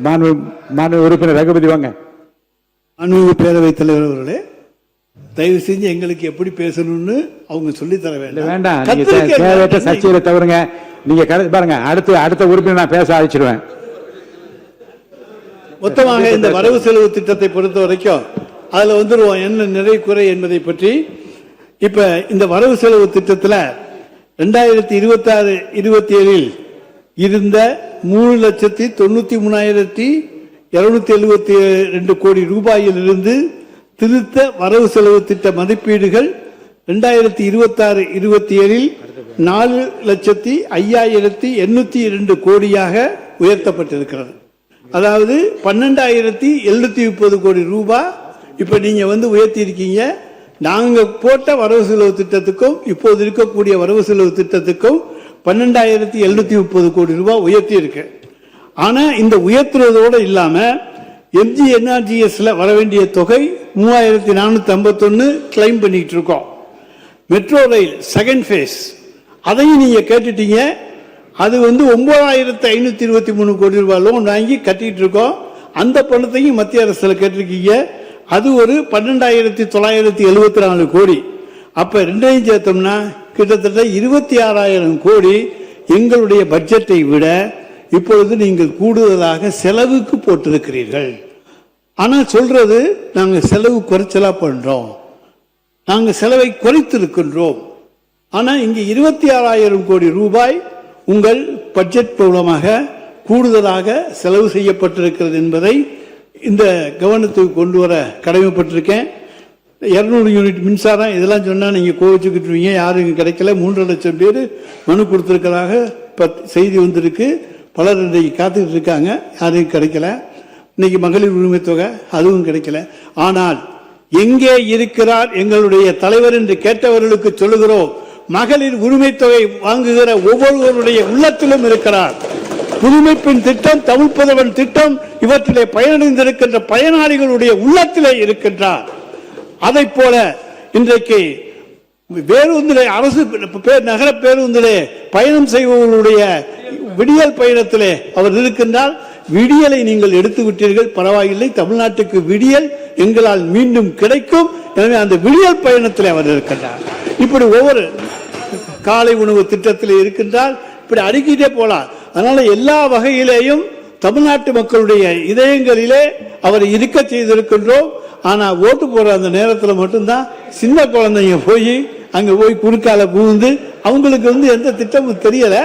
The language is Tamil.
மாண்பு உறுப்பினர் ரகுபதி வாங்க. மாண்பு பேரவைத் தலைவர் அவர்களே, தயவு செஞ்சு எங்களுக்கு எப்படி பேசணும்னு அவங்க சொல்லி தர வேண்டாம். வேண்டாம், சர்ச்சையில தவறுங்க. நீங்க பாருங்க, அடுத்த உறுப்பினர் நான் பேச அழைச்சிடுவேன். மொத்தமாக இந்த வரவு செலவு திட்டத்தை பொறுத்த வரைக்கும் அதுல வந்துருவோம் என்ன நிறை குறை என்பதை பற்றி. இப்ப இந்த வரவு செலவு திட்டத்தில் 2026-27 இருந்த 3,93,272 கோடி ரூபாயிலிருந்து திருத்த வரவு செலவு திட்ட மதிப்பீடுகள் 2026-27 4,05,802 கோடியாக உயர்த்தப்பட்டிருக்கிறது. அதாவது 12,730 கோடி ரூபாய் இப்ப நீங்க உயர்த்தி இருக்கீங்க. நாங்க போட்ட வரவு செலவு திட்டத்துக்கும் இப்போது இருக்கக்கூடிய வரவு செலவு திட்டத்துக்கும் 12,730 கோடி ரூபாய் உயர்த்தி இருக்கு. ஆனா இந்த உயர்த்துறதோடு இல்லாம MGNRGSல வர வேண்டிய தொகை 3,451 கிளைம் பண்ணிட்டு இருக்கோம். மெட்ரோ ரயில் செகண்ட் ஃபேஸ் அதையும் நீங்க கேட்டுட்டீங்க. அது 9,523 கோடி ரூபாய் லோன் வாங்கி கட்டிட்டு இருக்கோம். அந்த பணத்தையும் மத்திய அரசுல கேட்டிருக்கீங்க. அது ஒரு 12,974 கோடி. அப்ப ரெண்டையும் சேர்த்தோம்னா கிட்டத்தட்ட 26,000 கோடி எங்களுடைய பட்ஜெட்டை விட இப்பொழுது நீங்கள் கூடுதலாக செலவுக்கு போட்டிருக்கிறீர்கள். ஆனா சொல்றது நாங்க செலவு குறைச்சலா பண்றோம், நாங்க செலவை குறைத்திருக்கின்றோம். ஆனா இங்க 26,000 கோடி ரூபாய் உங்கள் பட்ஜெட் மூலமாக கூடுதலாக செலவு செய்யப்பட்டிருக்கிறது என்பதை இந்த கவனத்துக்கு கொண்டு வர கடமைப்பட்டிருக்கேன். 200 யூனிட் மின்சாரம் இதெல்லாம் சொன்னா நீங்க கோவிச்சுக்கிட்டுருவீங்க. யாரும் இங்க கிடைக்கல. 3 லட்சம் பேர் மனு கொடுத்திருக்கிறதாக செய்தி வந்திருக்கு. பலர் இன்றைக்கு காத்துக்கிட்டு இருக்காங்க. யாரும் கிடைக்கல. இன்னைக்கு மகளிர் உரிமை தொகை அதுவும் கிடைக்கல. ஆனால் எங்கே இருக்கிறார் எங்களுடைய தலைவர் என்று கேட்டவர்களுக்கு சொல்லுகிறோம், மகளிர் உரிமை தொகை வாங்குகிற ஒவ்வொருவருடைய உள்ளத்திலும் இருக்கிறார். புதுமை பெண் திட்டம், தமிழ் புதல்வன் திட்டம் இவற்றிலே பயனடைந்திருக்கின்ற பயனாளிகளுடைய உள்ளத்திலே இருக்கின்றார். அதை போல இன்றைக்கு பேருந்திலே, அரசு நகர பேருந்திலே பயணம் செய்பவர்களுடைய விடியல் பயணத்திலே அவர் இருக்கின்றார். விடியலை நீங்கள் எடுத்து விட்டீர்கள், பரவாயில்லை. தமிழ்நாட்டுக்கு விடியல் எங்களால் மீண்டும் கிடைக்கும். எனவே அந்த விடியல் பயணத்திலே அவர் இருக்கின்றார். இப்படி ஒவ்வொரு காலை உணவு திட்டத்திலே இருக்கின்றார். இப்படி அடுக்கிட்டே போலாம். அதனால எல்லா வகையிலேயும் தமிழ்நாட்டு மக்களுடைய இதயங்களிலே அவரை இருக்க செய்திருக்கின்றோம். ஆனா ஓட்டு போற அந்த நேரத்தில் மட்டும்தான் சின்ன குழந்தைங்க போய் அங்க போய் குறுக்கால புகுந்து அவங்களுக்கு எந்த திட்டமும் தெரியல.